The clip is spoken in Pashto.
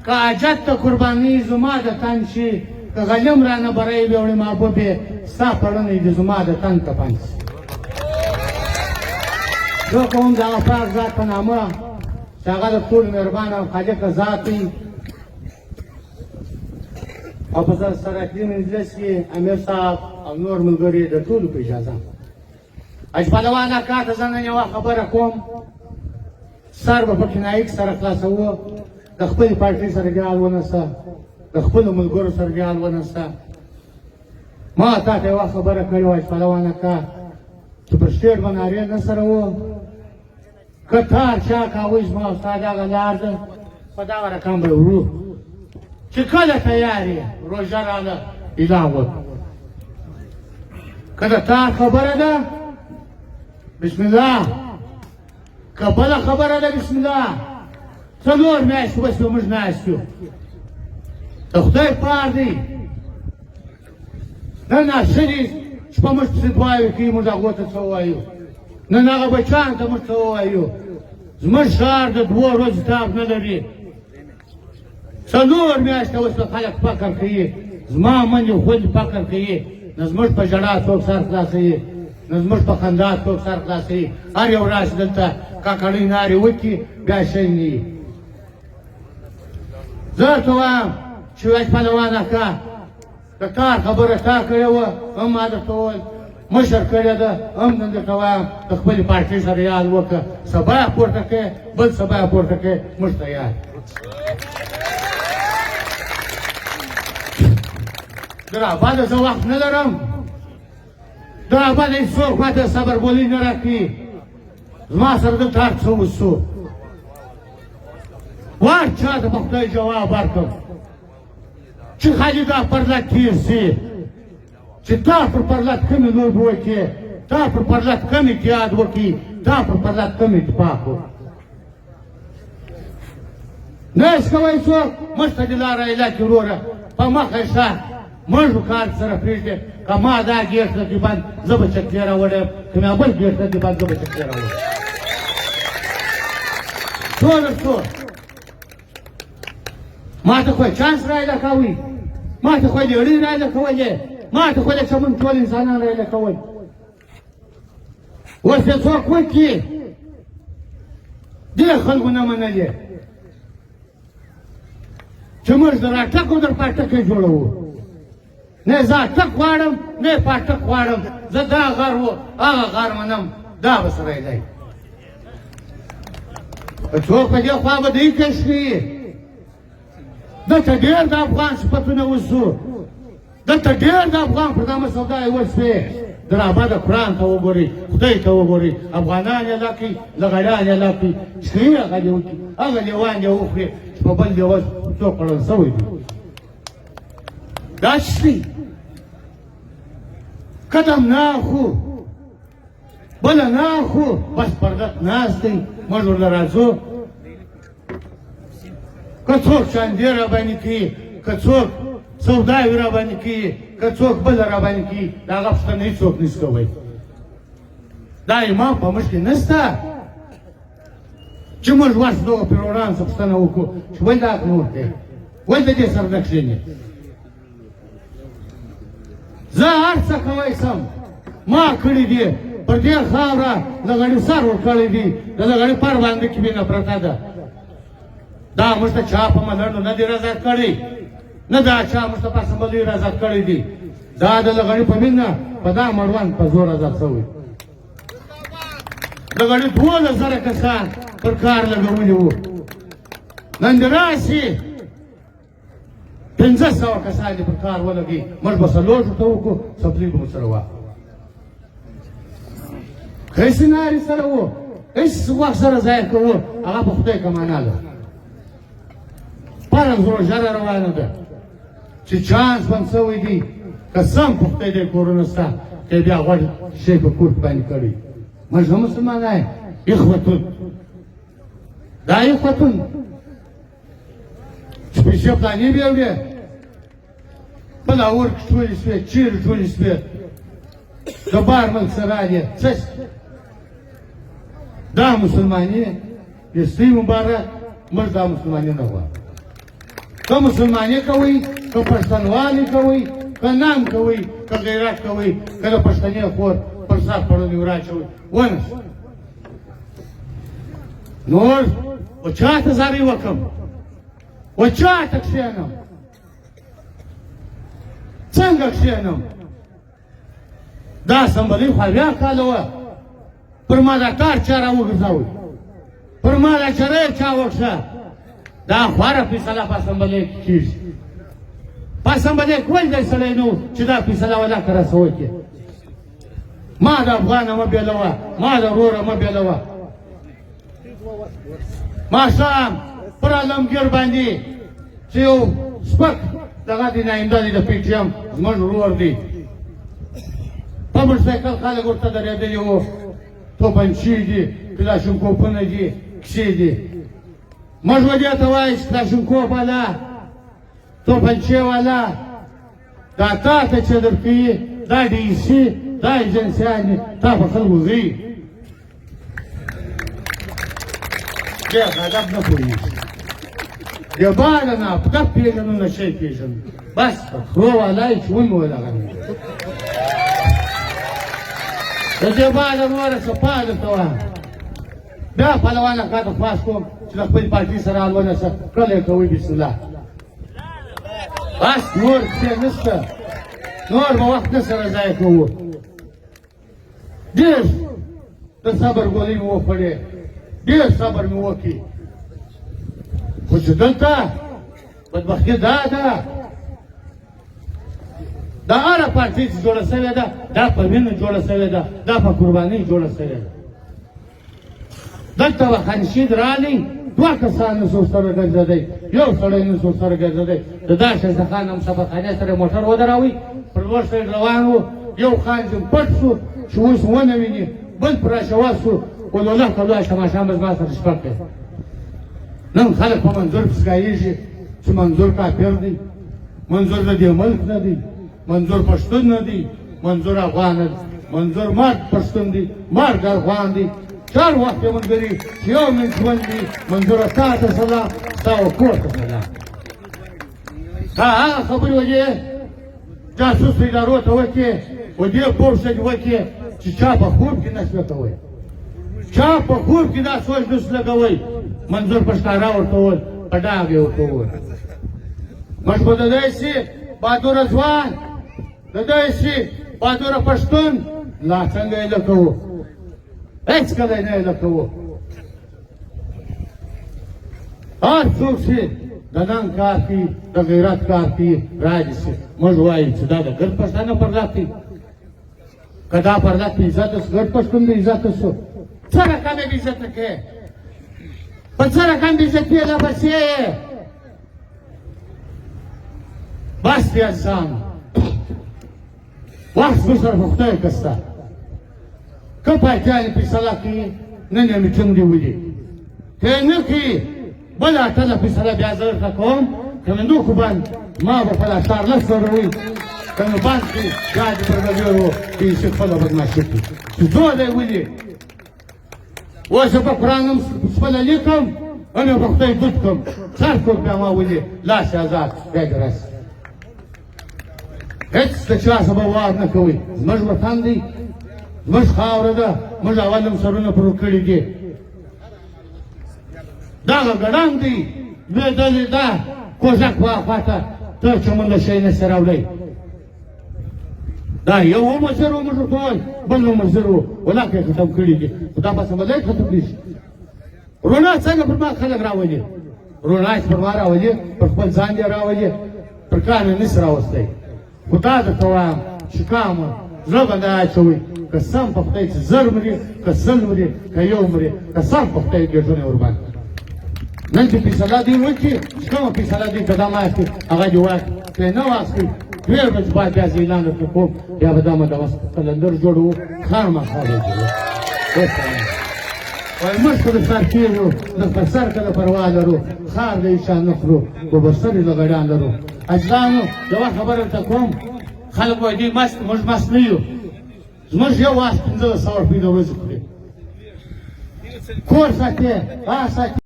که حاجت ته قرباني زما د تن شي که غلم رانه برای ویوړې محبوبې ستا پړنی د زما د تن تپن شي زه کوم د هغه پاک ذات په نامه چې هغه د ټولو مهربان او خالق ذات وي او په سره کې مجلس کې امیر صاحب او نور ملګري د ټولو په اجازه اجپلوان اکا ته زه نن یوه خبره کوم سر به پکې نایک سره خلاصوه د خپلې پارټۍ سره جال ونسته د خپلو ملګرو سره جال ونسته ما تا ته یوه خبره کړې وه اجپلوان اکا چې پر سټېټ به نارې نه سره و که تار چا کاوه زما او ستا دغه لار ده په دغه رقم به ورو چې کله تیار یې روژه راله اعلان وکړو که د تار خبره ده بسم الله که بله خبره ده بسم الله څلور میاشتې وشوې موږ ناست یو د خدای پار دی نن ښه دي چې په موږ پسې دعاوې کوي موږ هغو ته څه ووایو نن هغه بچیانو ته موږ څه ووایو زموږ ښار د دوو ورځو تاب نه لري څلور میاشتې وشوې خلک فقر کوي زما مندې خوندې فقر کوي نه زموږ په ژړا څوک سر خلاصوي نه زموږ په خندا څوک سر خلاصوي هر یو راشي دلته کاکړۍ نارې وکړي بیا شی نه وي زه ورته وایم چې اجپلوان اکا د کار خبره تا کړې وه هم ما درته وویل مشر کړې ده هم نن درته وایم د خپلې پارټۍ سره یاد وکړه سبا یې پورته کړې بل سبا یې پورته کړې موږ ته یاد د راباده زه وخت نه لرم د راباده هېڅوک ماته صبر بولي نه راکړي زما سره دلته هر څه وشو وار چا ته به خدای جواب ورکړم چې خالي دا پرلت تېر شي چې تا پر پرلت کمې لوبې وکړې تا پر پرلت کم اتحاد وکړي تا پر پرلت کم اتفاق وکړي نه هېڅ کوی څوک موږ ته دې لاره ایله کړي وروره په مخه یې شه موږ کار سره پرېږدې که ما دا ګېټ نه دي بند زه به چکلې راوړم که مې بل ګېټ نه دي بند زه به چکلې راوړم ټوله څو ما ته خو چانس رایله کوي ما ته خو لېړۍ رایله کولې ما ته خو چې موږ ټول انسانان رایله کول اوس یې څوک وکړي دې خلکو نه منلې چې موږ د راټک او در پاټکۍ جوړوو نه زه اټک غواړم نه پاټک غواړم زه دا غر و هغه غر منم دا به سره دی څوک په دې خوا به دی کشي دلته ډېر د افغان صفتونه وشو دلته ډېر د افغان پر نامه سوداوې وشوې د راباده قرآن ته وګورئ خدای ته وګورئ افغانان یې لکړي لغړیان یې لکړي چې کوي هغه دې وکړي هغه لیوان یې وخوري چې په بل لیوه څوک خوړل شوی دی داشتی قدم ناخو بله ناخو بس پردت ناست دی موږ ورله راځو که څوک چاندې راباندې کوي که څوک سوداوې راباندې کوي که څوک بله راباندې کوي د هغه پوښتنه هېڅوک نشي کوی دا ایمان په موږ کې نشته چې موږ ورته دغه پیروان څه پوښتنه وکړو چې ولې دا نور دی ولې د دې سره نه کښېنې زه هر څه کوی سم ما کړي دي پر دې خاوره لغړي سر ورکړی دي د لغړي پر باندې کې وینه پرته ده دا موږ ته چا په ملنډو نه دي رضا کړي نه دا چا موږ ته په اسمبلۍ رضا کړی دي دا د لغړي په مینه په دا مړوند په زور رضا شوی لغړي 12,000 کسان پر کار لګولي وو نن دې راشي 500 کسان دې پر کار ولګي موږ به څلور ته وکړو سپلي به ورسره واخلو ښه سیناري سره وو هېڅ وخت سره ضایع کوو هغه په خدای کمانه ده فرض روژه را روانه ده چې چانس بند شوی دی قسم په خدای دی کورونه شته که بیا غوړ شی په کور باندې کړی موږ هم مسلمانان یو اخوتون دا اخوتون چې پیسې پلانې بیا وړې په لاهور کې ټولې شوې چیرې ټولې شوې د بار ملک سرا دې څه دا مسلمانې د سپي مبارک موږ دا مسلمانې نه غواړو که مسلماني کوئ که پښتنوالي کوئ که نام کوئ که غیرت کوئ که د پښتنې خور پر سر پړونی وراچوئ ونه نور و چا ته زارۍ وکړم و چا ته کښېنم څنګه کښېنم دا اسمبلۍ خو اویا کاله وه پر ما دا کار چا راوګرځوئ پر ما دا چره چا وکړه دا خواره فیصله په اسمبلۍ کې کېږي په اسمبلۍ کې ولې دی سړی نه و چې دا فیصله ولا که رسه وکړي ما د افغانه مه بېلوه ما د وروره مه بېلوه ماښام پر عالمګیر باندې چې یو سپک دغه دی نایمده دی د پی ټي ایم زموږ ورور دی په موټرسایکل خلک ورته درېدلي وو توپنچې دي کلاشینکوفونه دي کیسې دي موږ به دې ته وایو چې کلاشینکوف والا توپنچې والا دا تا ته چې درکوي دا ډي سي دا ایجنسیان دي تا په خلکو ځي دې ادب نه پوهېږي د باله نه ادب پېژنو نه شی پېژنو بس خرو والا یې چې ومې ولغوي د دې باله نوره صفا درته وایم بیا پهلوانه کاته خلاص کوم چې د خپل پارټي سره حال ونیسه کله یې کوئ بسم الله بس نور کیسې نشته نور به وخت نه سره ضایع کوو ډېر د صبر ګولۍ مې وخوړې ډېر صبر مې وکړي خو چې دلته بدبختي دا ده دا هره پارټۍ چې جوړه سوې ده دا په وینو جوړه سوې ده دا په قربانۍ جوړه سوې ده دلته به خانشید راغلی دوه کسان نسو سره ګرځېدی یو سړی نسو سره ګرځېدی د دا ښایسته خان همسفرخانې سره موټر ودراوئ پر لوړ سایډ روان و یو خان ځم پټ شو چې اوس ونه ویني بل پر راشواز شو ولوله کلوه شماشان به زما سره شپږ دی نن خلک په منظور پسې ګایېږي چې منظور کافر دی منظور د دې ملک نه دی منظور پښتون نه دی منظور افغان نه دی منظور مرد پښتون دی مرد افغان دی چار وخت یې ملګري چې یو منټ ژوند دی منظوره تا ته سلام ستا و کور ته سلام تا هغه خبرې وکړې جاسوسو ادارو ته وکړې و دې پوه شه وکړې چې چا په خوب کې نه شوې کوئ چا په خوب کې دا سوچ نس لګوئ منظور په ښکاره ورته وویل په ډاګ یې ورته وویل موږ به د دی سي بهادوره ځوان د دی سي بهادوره پښتون لا څنګه یې لکوو هېڅکله یې نه یې لکوو هر څوک چې د ننګ کار کوي د غیرت کار کوي راځي سي موږ وایو چې دا د ګرد پښتانه پر لات دی که دا پر لات په عزت اوس ګرد پښتون د عزت اوسو څه رقم یې عزت نه کوې په څه رقم عزت یې لا بس یې بس دی عزیزانو وخت زموږ سره په خدای که شته که پارټیانې فیصله کوي نن یې میټینګ دې ولي که یې نه کوي بله اتله فیصله بیا زه درته کوم که مندوکو بند ما به په لاشار لس زره وي که مې بند کړي بیا دې برګډیر و چې یې خپله بدماشي کړي چې زور دی ولي اوس یې په قرآن هم خپله لیکم هم یې په خدای دود کړم هر څوک بیا ما ولي لاس یې ازاد بیا دې راسي هېڅ د چا څه به وار نه کوئ زموږ وطن دی زموږ خاوره ده موږ اول هم سرونه پر کړي دي دغه ګړنګ دی لوېدلې ده کوژک په خواته ته چې مونږ له شی نسې راوړی دا یو مشر و موږ ورته وایي بل مشر و ولاکه یې ختم کړي دي خو دا په اسمبلۍ ختم کړي شي روڼا څنګه پر ما خلک راولي روڼا یې پر ما راولي پر خپل ځان یې راولي پر کار یې نسي راوستی خو دا درته وایم چې کامه زړه به نه اچوئ قسم په خدای چې زر مري که سل مري که یو مري قسم په خدای ګېډونه ورباندې نن چې فیصله دوی وکړي چې کومه فیصله دوی قدم واخلي هغه دې واخلي که یې نه واخلي ډېر بجې بعد بیا زه اعلان درته کوم بیا به دا مدوس قلندر جوړوو خامخا به یې جوړوو وایي موږ خو د سر کېږو د په سر که د پروا لرو خار د ایشان نه خورو خو به سر یې د غړیان لرو اجزانو یوه خبره درته کوم خلک وایي دوی مست موږ مست نه یو زموږ یو واس 1500 روپۍ د ورځې خوري کور ساتي ساتي